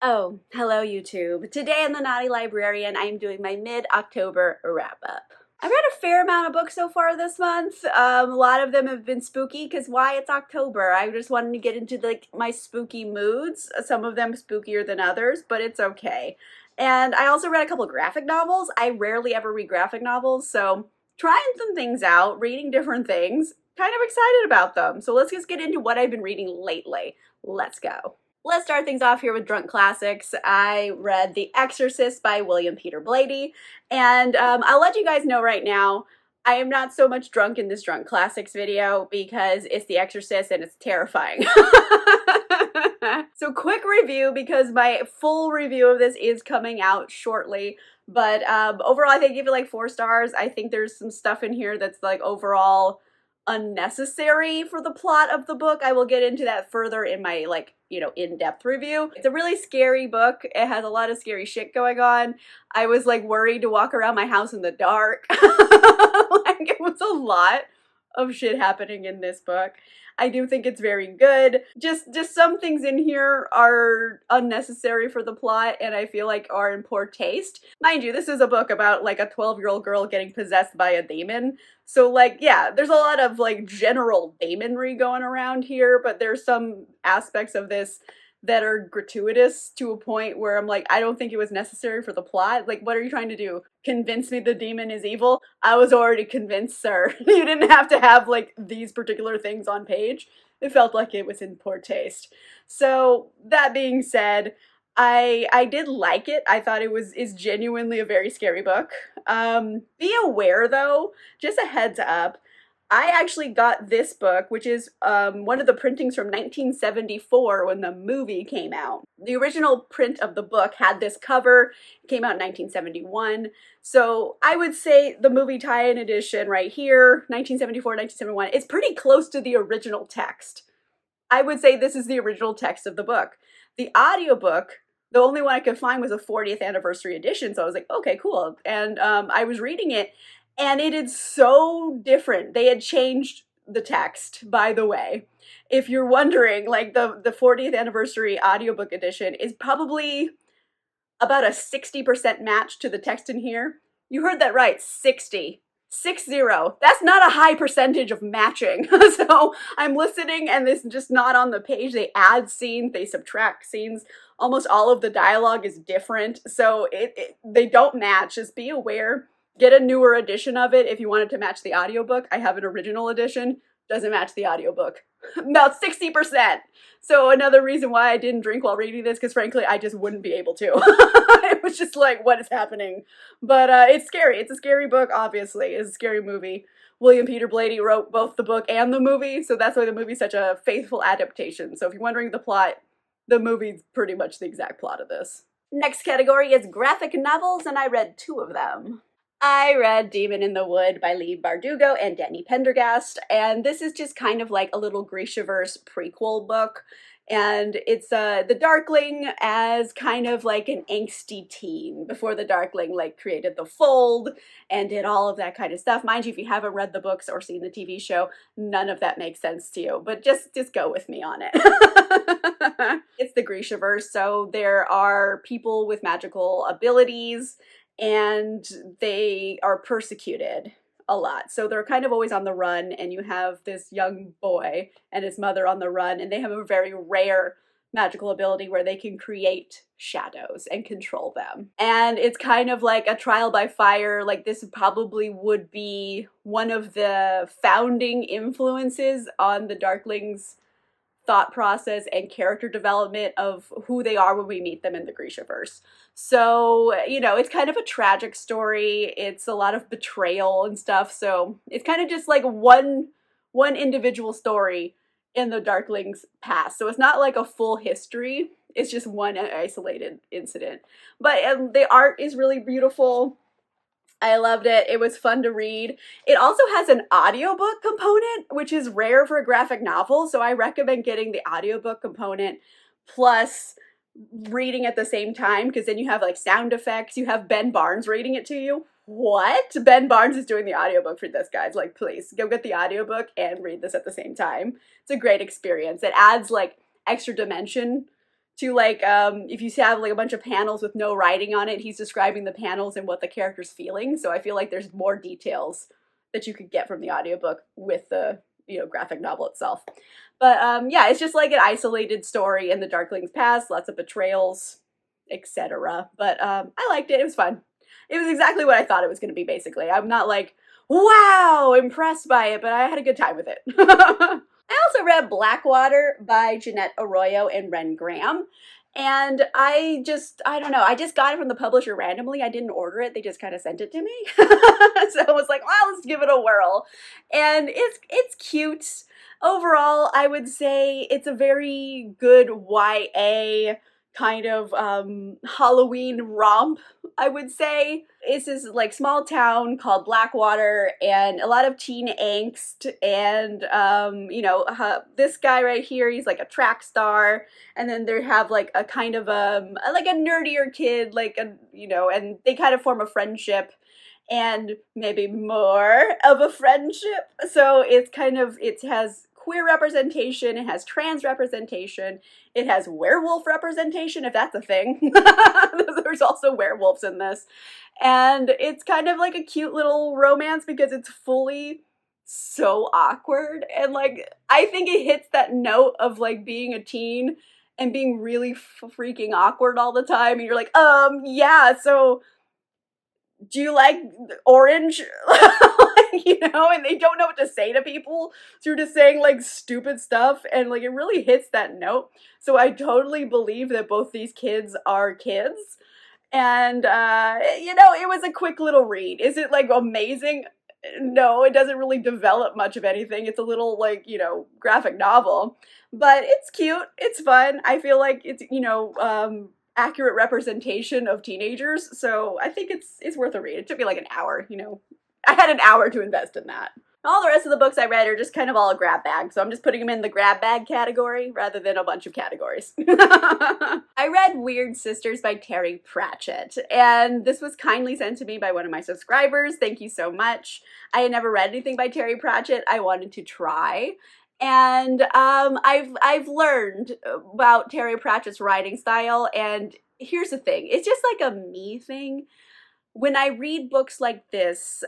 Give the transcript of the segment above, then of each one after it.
Oh, hello YouTube. Today on The Naughty Librarian, I am doing my mid-October wrap-up. I've read a fair amount of books so far this month. A lot of them have been spooky because why? It's October. I just wanted to get into my spooky moods. Some of them spookier than others, but it's okay. And I also read a couple graphic novels. I rarely ever read graphic novels, so trying some things out, reading different things, kind of excited about them. So let's just get into what I've been reading lately. Let's go. Let's start things off here with Drunk Classics. I read The Exorcist by William Peter Blatty, and I'll let you guys know right now, I am not so much drunk in this Drunk Classics video because it's The Exorcist and it's terrifying. So quick review because my full review of this is coming out shortly, but overall I think I give it like 4 stars. I think there's some stuff in here that's like overall unnecessary for the plot of the book. I will get into that further in my in-depth review. It's a really scary book. It has a lot of scary shit going on. I was like worried to walk around my house in the dark. Like it was a lot of shit happening in this book. I do think it's very good. Just some things in here are unnecessary for the plot and I feel like are in poor taste. Mind you, this is a book about like a 12-year-old girl getting possessed by a demon. So like, yeah, there's a lot of like general demonry going around here, but there's some aspects of this that are gratuitous to a point where I'm like, I don't think it was necessary for the plot. Like, what are you trying to do? Convince me the demon is evil? I was already convinced, sir. You didn't have to have like these particular things on page. It felt like it was in poor taste. So that being said, I did like it. I thought it is genuinely a very scary book. Be aware though, just a heads up, I actually got this book, which is one of the printings from 1974 when the movie came out. The original print of the book had this cover. It came out in 1971. So I would say the movie tie-in edition right here, 1974, 1971, is pretty close to the original text. I would say this is the original text of the book. The audiobook, the only one I could find was a 40th anniversary edition, so I was like, okay, cool. And I was reading it, and it is so different. They had changed the text, by the way. If you're wondering, like the 40th anniversary audiobook edition is probably about a 60% match to the text in here. You heard that right, 60. 60. That's not a high percentage of matching. So I'm listening and this is just not on the page. They add scenes, they subtract scenes. Almost all of the dialogue is different. So they don't match. Just be aware. Get a newer edition of it if you want it to match the audiobook. I have an original edition. Doesn't match the audiobook. About 60%. So another reason why I didn't drink while reading this, because frankly, I just wouldn't be able to. It was just like, what is happening? But it's scary. It's a scary book, obviously. It's a scary movie. William Peter Blatty wrote both the book and the movie, so that's why the movie's such a faithful adaptation. So if you're wondering the plot, the movie's pretty much the exact plot of this. Next category is graphic novels, and I read 2 of them. I read Demon in the Wood by Leigh Bardugo and Dani Pendergast, and this is just kind of like a little Grishaverse prequel book, and it's the Darkling as kind of like an angsty teen before the Darkling like created the Fold and did all of that kind of stuff. Mind you, if you haven't read the books or seen the TV show, none of that makes sense to you, but just go with me on it. It's the Grishaverse, so there are people with magical abilities and they are persecuted a lot. So they're kind of always on the run, and you have this young boy and his mother on the run, and they have a very rare magical ability where they can create shadows and control them. And it's kind of like a trial by fire. Like this probably would be one of the founding influences on the Darklings' thought process and character development of who they are when we meet them in the Grishaverse. So, you know, it's kind of a tragic story. It's a lot of betrayal and stuff. So it's kind of just like one individual story in the Darklings' past. So it's not like a full history. It's just one isolated incident. But the art is really beautiful. I loved it. It was fun to read. It also has an audiobook component, which is rare for a graphic novel, so I recommend getting the audiobook component plus reading at the same time, because then you have like sound effects. You have Ben Barnes reading it to you. What? Ben Barnes is doing the audiobook for this, guys. Like, please, go get the audiobook and read this at the same time. It's a great experience. It adds like extra dimension to like if you have like a bunch of panels with no writing on it, he's describing the panels and what the character's feeling. So I feel like there's more details that you could get from the audiobook with the, you know, graphic novel itself. But yeah, it's just like an isolated story in the Darkling's past, lots of betrayals, etc. But I liked it. It was fun. It was exactly what I thought it was going to be, basically. I'm not like, wow, impressed by it, but I had a good time with it. I also read Blackwater by Jeanette Arroyo and Ren Graham. And I don't know, I just got it from the publisher randomly. I didn't order it. They just kind of sent it to me. So I was like, well, let's give it a whirl. And it's cute. Overall, I would say it's a very good YA kind of Halloween romp, I would say. It's this like small town called Blackwater, and a lot of teen angst, and you know, this guy right here, he's like a track star, and then they have like a kind of like a nerdier kid, like a, you know, and they kind of form a friendship, and maybe more of a friendship. So it's kind of, it has queer representation, it has trans representation, it has werewolf representation, if that's a thing. There's also werewolves in this. And it's kind of like a cute little romance because it's fully so awkward. And like, I think it hits that note of like being a teen and being really freaking awkward all the time. And you're like, yeah, so do you like orange? You know, and they don't know what to say to people, so you're just saying like stupid stuff, and like it really hits that note. So I totally believe that both these kids are kids. And you know, it was a quick little read. Is it like amazing? No, it doesn't really develop much of anything. It's a little like, you know, graphic novel, but it's cute, it's fun. I feel like it's, you know, accurate representation of teenagers, so I think it's worth a read. It took me like an hour, you know. I had an hour to invest in that. All the rest of the books I read are just kind of all a grab bag, so I'm just putting them in the grab bag category rather than a bunch of categories. I read Weird Sisters by Terry Pratchett, and this was kindly sent to me by one of my subscribers. Thank you so much. I had never read anything by Terry Pratchett. I wanted to try. And I've learned about Terry Pratchett's writing style, and here's the thing. It's just like a me thing. When I read books like this,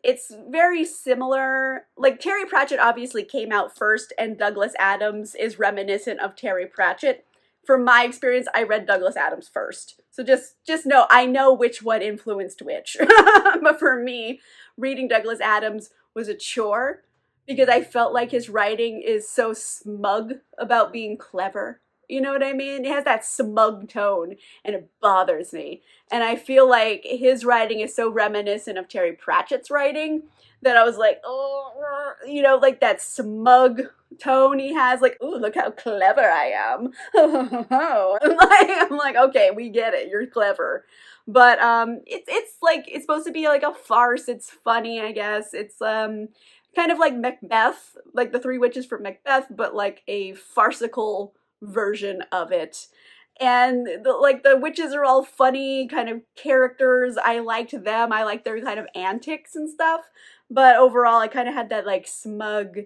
it's very similar. Like, Terry Pratchett obviously came out first, and Douglas Adams is reminiscent of Terry Pratchett. From my experience, I read Douglas Adams first. So just know, I know which one influenced which. But for me, reading Douglas Adams was a chore because I felt like his writing is so smug about being clever. You know what I mean? It has that smug tone, and it bothers me. And I feel like his writing is so reminiscent of Terry Pratchett's writing that I was like, oh, you know, like that smug tone he has, like, ooh, look how clever I am. I'm like, okay, we get it, you're clever. But it's like, it's supposed to be like a farce. It's funny, I guess. It's kind of like Macbeth, like the Three Witches from Macbeth, but like a farcical version of it. And the witches are all funny kind of characters. I liked them. I liked their kind of antics and stuff. But overall, I kind of had that like smug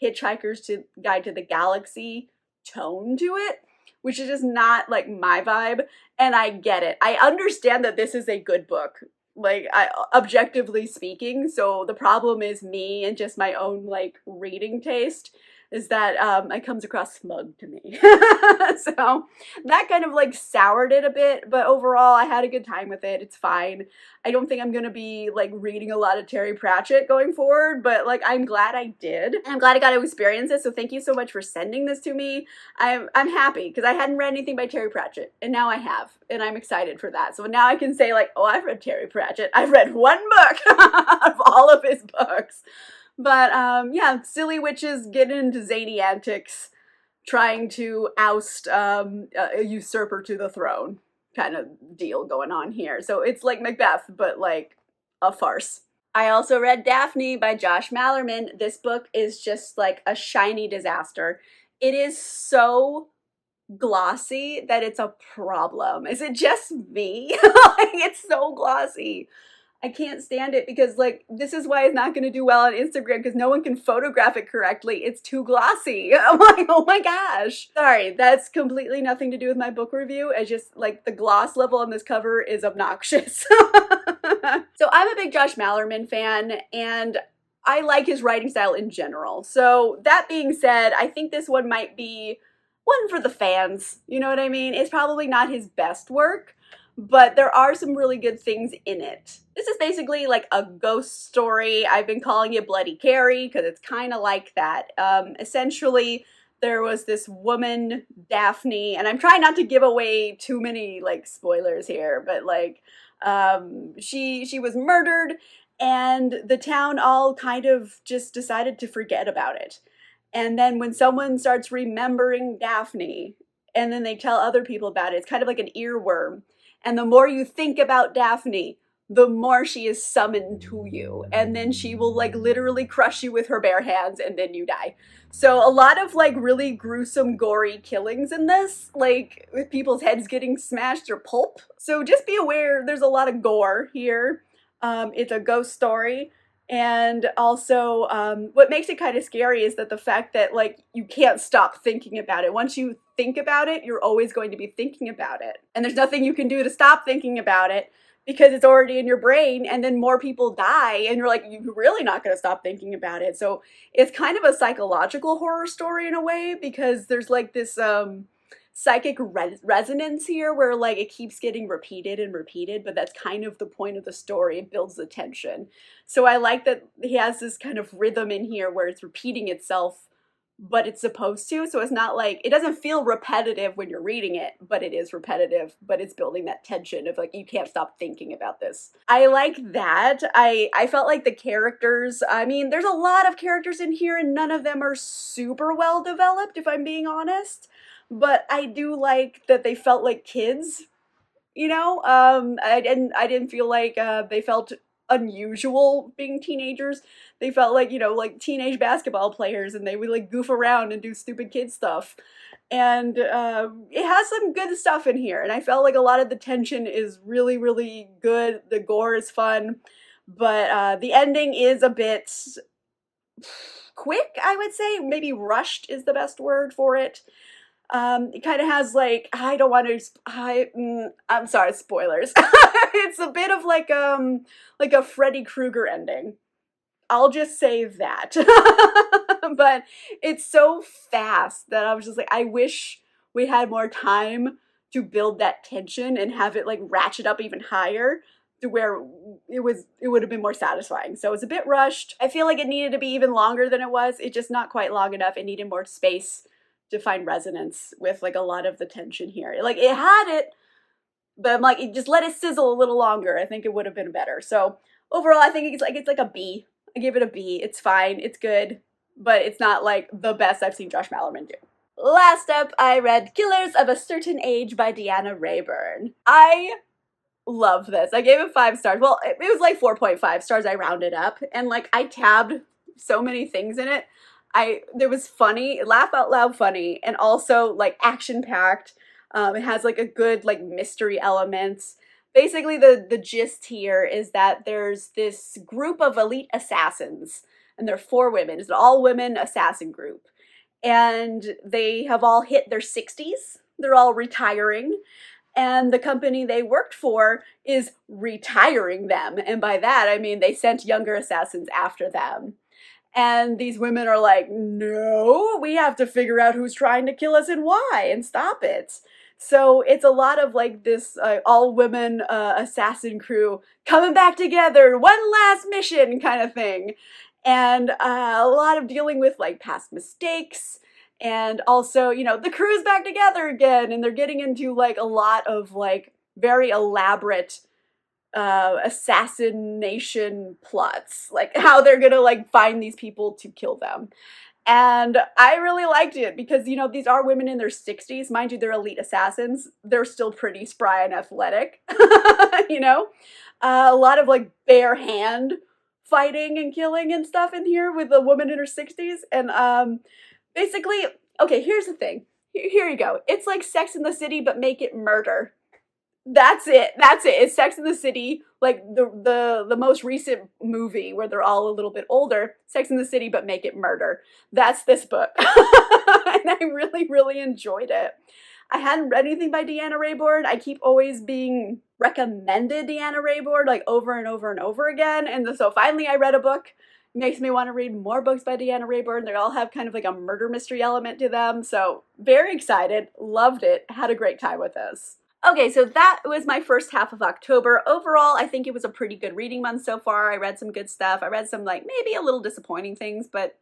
Hitchhiker's Guide to the Galaxy tone to it, which is just not like my vibe. And I get it. I understand that this is a good book, like, objectively speaking. So the problem is me and just my own like reading taste, is that it comes across smug to me. So that kind of like soured it a bit, but overall I had a good time with it. It's fine. I don't think I'm gonna be like reading a lot of Terry Pratchett going forward, but like I'm glad I did. And I'm glad I got to experience it, so thank you so much for sending this to me. I'm happy because I hadn't read anything by Terry Pratchett, and now I have, and I'm excited for that. So now I can say like, oh, I've read Terry Pratchett. I've read one book of all of his books. But yeah, silly witches get into zany antics, trying to oust a usurper to the throne kind of deal going on here. So it's like Macbeth, but like a farce. I also read Daphne by Josh Malerman. This book is just like a shiny disaster. It is so glossy that it's a problem. Is it just me? Like, it's so glossy. I can't stand it because, like, this is why it's not going to do well on Instagram because no one can photograph it correctly. It's too glossy. I'm like, oh my gosh. Sorry, that's completely nothing to do with my book review. It's just, like, the gloss level on this cover is obnoxious. So I'm a big Josh Malerman fan, and I like his writing style in general. So that being said, I think this one might be one for the fans. You know what I mean? It's probably not his best work, but there are some really good things in it. This is basically like a ghost story. I've been calling it Bloody Carrie because it's kind of like that. Essentially, there was this woman, Daphne, and I'm trying not to give away too many like spoilers here, but like she was murdered, and the town all kind of just decided to forget about it. And then when someone starts remembering Daphne, and then they tell other people about it, it's kind of like an earworm. And the more you think about Daphne, the more she is summoned to you. And then she will like literally crush you with her bare hands and then you die. So a lot of like really gruesome, gory killings in this, like with people's heads getting smashed or pulp. So just be aware there's a lot of gore here. It's a ghost story. And also, what makes it kind of scary is that the fact that, like, you can't stop thinking about it. Once you think about it, you're always going to be thinking about it. And there's nothing you can do to stop thinking about it because it's already in your brain, and then more people die, and you're like, you're really not going to stop thinking about it. So it's kind of a psychological horror story in a way because there's, like, this, psychic resonance here where like it keeps getting repeated and repeated, but that's kind of the point of the story. It builds the tension. So I like that he has this kind of rhythm in here where it's repeating itself, but it's supposed to. So it's not like, it doesn't feel repetitive when you're reading it, but it is repetitive, but it's building that tension of like, you can't stop thinking about this. I like that. I felt like the characters, I mean, there's a lot of characters in here and none of them are super well developed, if I'm being honest. But I do like that they felt like kids, you know? I didn't feel like they felt unusual being teenagers. They felt like, you know, like teenage basketball players and they would like goof around and do stupid kid stuff. And it has some good stuff in here. And I felt like a lot of the tension is really, really good. The gore is fun. But the ending is a bit quick, I would say. Maybe rushed is the best word for it. It kind of has like, I don't want to, I'm sorry, spoilers. It's a bit of like a Freddy Krueger ending. I'll just say that. But it's so fast that I was just like, I wish we had more time to build that tension and have it like ratchet up even higher to where it would have been more satisfying. So it's a bit rushed. I feel like it needed to be even longer than it was. It's just not quite long enough. It needed more space to find resonance with like a lot of the tension here. Like it had it, but I'm like, just let it sizzle a little longer. I think it would have been better. So overall, I think it's like a B. I give it a B. It's fine. It's good, but it's not like the best I've seen Josh Malerman do. Last up, I read Killers of a Certain Age by Deanna Rayburn. I love this. I gave it 5 stars. Well, it was like 4.5 stars. I rounded up, and like I tabbed so many things in it. There was funny, laugh out loud funny, and also like action packed. It has like a good like mystery elements. Basically, the gist here is that there's this group of elite assassins, and they're 4 women. It's an all-women assassin group, and they have all hit their 60s. They're all retiring, and the company they worked for is retiring them. And by that, I mean they sent younger assassins after them. And these women are like, no, we have to figure out who's trying to kill us and why and stop it. So it's a lot of like this all-women assassin crew coming back together, one last mission kind of thing. And a lot of dealing with like past mistakes. And also, you know, the crew's back together again. And they're getting into like a lot of like very elaborate assassination plots, like how they're gonna like find these people to kill them. And I really liked it because, you know, these are women in their 60s. Mind you, they're elite assassins. They're still pretty spry and athletic, you know? A lot of like bare hand fighting and killing and stuff in here with a woman in her 60s. And basically, okay, here's the thing. Here you go. It's like Sex in the City, but make it murder. That's it. That's it. It's Sex and the City, like the most recent movie where they're all a little bit older. Sex and the City, but make it murder. That's this book. And I really, really enjoyed it. I hadn't read anything by Deanna Raybourn. I keep always being recommended Deanna Raybourn like over and over and over again. And so finally I read a book. Makes me want to read more books by Deanna Raybourn. They all have kind of like a murder mystery element to them. So very excited. Loved it. Had a great time with this. Okay, so that was my first half of October. Overall, I think it was a pretty good reading month so far. I read some good stuff. I read some like maybe a little disappointing things, but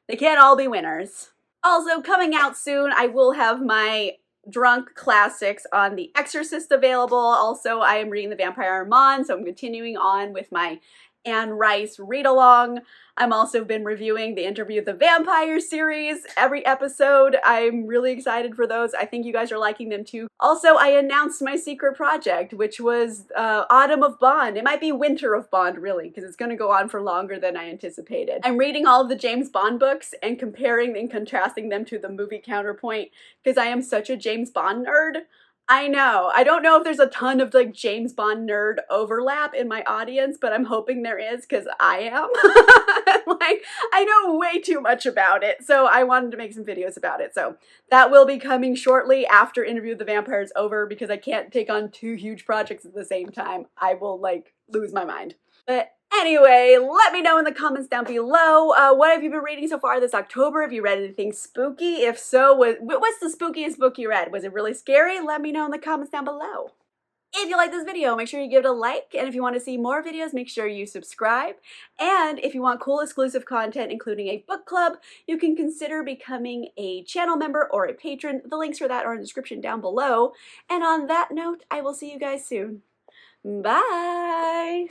they can't all be winners. Also, coming out soon, I will have my drunk classics on The Exorcist available. Also, I am reading The Vampire Armand, so I'm continuing on with my Anne Rice read-along. I'm also been reviewing the Interview with the Vampire series every episode. I'm really excited for those. I think you guys are liking them too. Also, I announced my secret project, which was Autumn of Bond. It might be Winter of Bond, really, because it's going to go on for longer than I anticipated. I'm reading all of the James Bond books and comparing and contrasting them to the movie counterpoint, because I am such a James Bond nerd. I know. I don't know if there's a ton of like James Bond nerd overlap in my audience, but I'm hoping there is because I am. Like, I know way too much about it, so I wanted to make some videos about it. So that will be coming shortly after Interview with the Vampire is over because I can't take on 2 huge projects at the same time. I will like lose my mind. But anyway, let me know in the comments down below. What have you been reading so far this October? Have you read anything spooky? If so, what's the spookiest book you read? Was it really scary? Let me know in the comments down below. If you like this video, make sure you give it a like, and if you want to see more videos, make sure you subscribe. And if you want cool exclusive content, including a book club, you can consider becoming a channel member or a patron. The links for that are in the description down below. And on that note, I will see you guys soon. Bye!